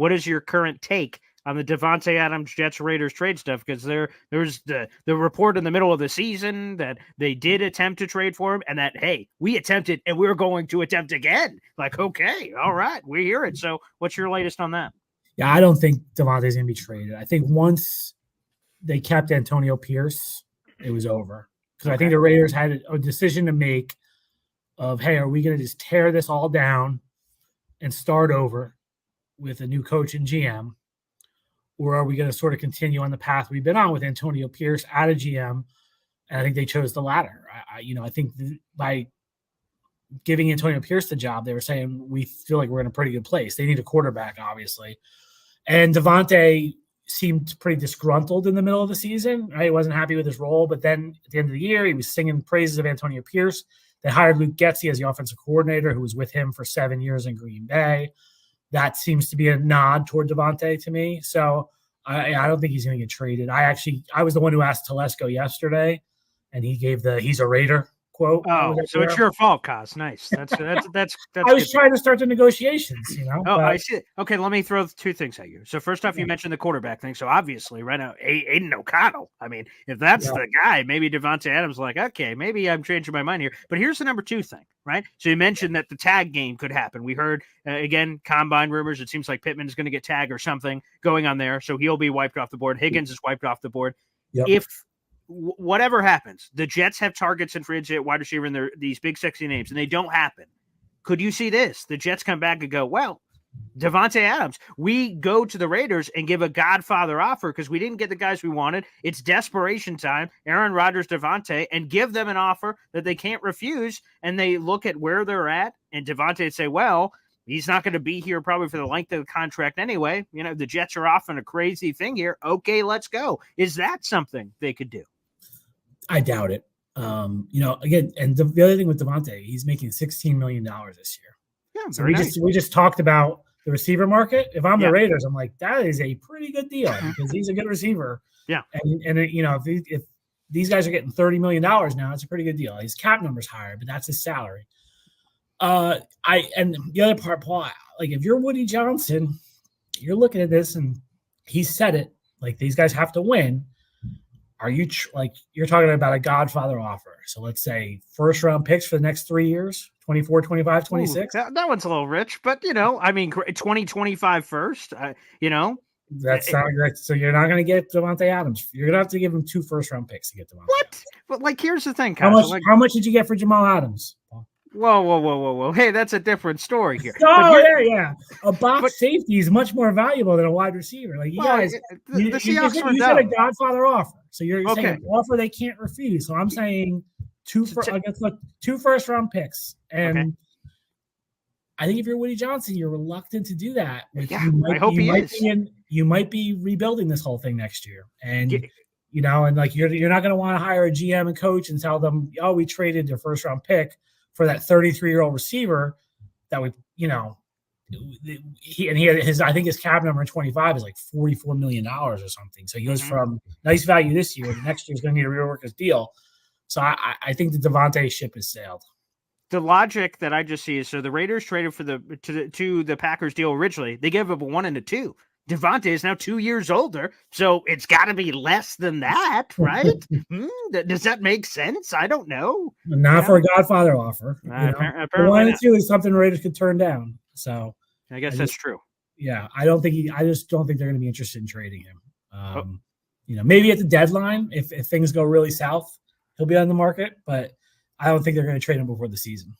what is your current take on the Davante Adams Jets Raiders trade stuff? Because there's the report in the middle of the season that they did attempt to trade for him, and that, hey, we attempted and we're going to attempt again. Like, okay, all right, we hear it. So what's your latest on that? Yeah, I don't think Davante's going to be traded. I think once they kept Antonio Pierce, it was over. Because I think the Raiders had a decision to make of, hey, are we going to just tear this all down and start over with a new coach and GM? Or are we going to sort of continue on the path we've been on with Antonio Pierce at a GM? And I think they chose the latter. I think by giving Antonio Pierce the job, they were saying, we feel like we're in a pretty good place. They need a quarterback, obviously. And Davante seemed pretty disgruntled in the middle of the season. Right? He wasn't happy with his role. But then at the end of the year, he was singing praises of Antonio Pierce. They hired Luke Getsy as the offensive coordinator, who was with him for 7 years in Green Bay. That seems to be a nod toward Davante to me. So I don't think he's going to get traded. I was the one who asked Telesco yesterday, and he gave he's a Raider quote. Oh, so it's your fault, Kaz. Nice. That's I was trying to start the negotiations, I see. Okay, let me throw two things at you. So first off, you mentioned the quarterback thing. So obviously, right now, Aiden O'Connell. I mean, if that's the guy, maybe Davante Adams like, okay, maybe I'm changing my mind here. But here's the number two thing, right? So you mentioned that the tag game could happen. We heard, again, combine rumors. It seems like Pittman is going to get tagged or something going on there. So he'll be wiped off the board. Higgins is wiped off the board. Yep. If whatever happens, the Jets have targets and free agent wide receiver in these big sexy names, and they don't happen. Could you see this? The Jets come back and go, well, Davante Adams, we go to the Raiders and give a Godfather offer because we didn't get the guys we wanted. It's desperation time. Aaron Rodgers, Davante, and give them an offer that they can't refuse. And they look at where they're at, and Davante would say, well, he's not going to be here probably for the length of the contract anyway. The Jets are off on a crazy thing here. Okay, let's go. Is that something they could do? I doubt it. Again, and the other thing with Davante, he's making $16 million this year. Yeah, so we just talked about the receiver market. If I'm the Raiders, I'm like, that is a pretty good deal because he's a good receiver. Yeah. And if these guys are getting $30 million now, it's a pretty good deal. His cap number's higher, but that's his salary. And the other part, Paul, like if you're Woody Johnson, you're looking at this and he said it, like these guys have to win. Are you you're talking about a Godfather offer? So let's say first round picks for the next 3 years, 24, 25, 26. That one's a little rich, but 2025 first, That's not great. So you're not going to get Davante Adams. You're going to have to give him 2 first round picks to get Davante. What? But here's the thing. How much did you get for Jamal Adams? Whoa. Hey, that's a different story here. Yeah. A box safety is much more valuable than a wide receiver. Like you guys, you said a Godfather offer. So you're saying an offer they can't refuse. So I'm saying 2 first round picks. And I think if you're Woody Johnson, you're reluctant to do that. I hope he is. You might be rebuilding this whole thing next year. And you're not going to want to hire a GM and coach and tell them, oh, we traded their first round pick for that 33-year-old receiver that I think his cap number in 25 is like $44 million or something. So he goes from nice value this year to next year's going to need to rework his deal. So I think the Davante ship has sailed. The logic that I just see is so the Raiders traded for to the Packers deal originally. They gave up a 1 and a 2. Davante is now 2 years older, so it's got to be less than that, right? Does that make sense? I don't know. Not for a Godfather offer. Apparently 1 and 2 is something Raiders could turn down. So I guess that's true. Yeah, I just don't think they're going to be interested in trading him. Maybe at the deadline, if things go really south, he'll be on the market, but I don't think they're going to trade him before the season.